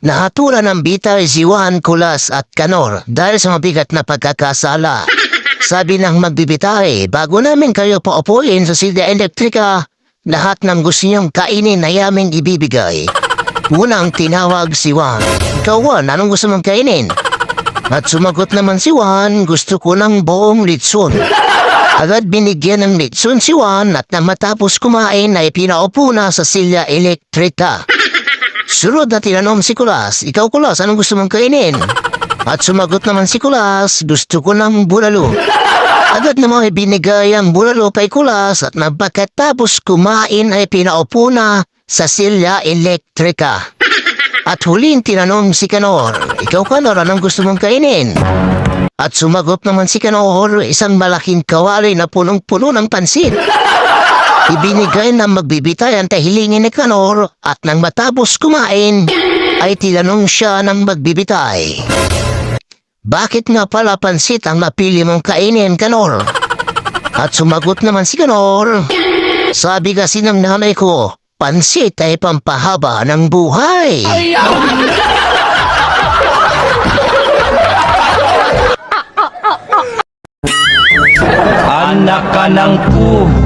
Nahatulan ng bitay si Juan Kulas at Kanor dahil sa mabigat na pagkakasala. Sabi ng magbibitay, bago namin kayo paupuin sa silya elektrika, lahat ng gusto niyong kainin ay aming ibibigay. Unang tinawag si Juan, "Ikaw Juan, anong gusto mong kainin?" At sumagot naman si Juan, "Gusto ko ng buong litson." Agad binigyan ng litson si Juan at nang matapos kumain ay pinaupo na sa silya elektrika. Sunod na tinanong si Kulas, "Ikaw Kulas, anong gusto mong kainin?" At sumagot naman si Kulas, "Gusto ko ng bulalo." Agad naman ay binigay ang bulalo kay Kulas at pagkatapos kumain ay pinaupo na sa silya elektrika. At huling tinanong si Kanor, "Ikaw Kanor, anong gusto mong kainin?" At sumagot naman si Kanor, "Isang malaking kawali na punong-puno ng pansit." Ibinigay ng magbibitay ang kahilingin ni Kanor at nang matapos kumain ay tinanong siya ng magbibitay, "Bakit nga pala pansit ang napili mong kainin, Kanor?" At sumagot naman si Kanor, "Sabi kasi ng nanay ko, pansit ay pampahaba ng buhay." Anak ka ng pu.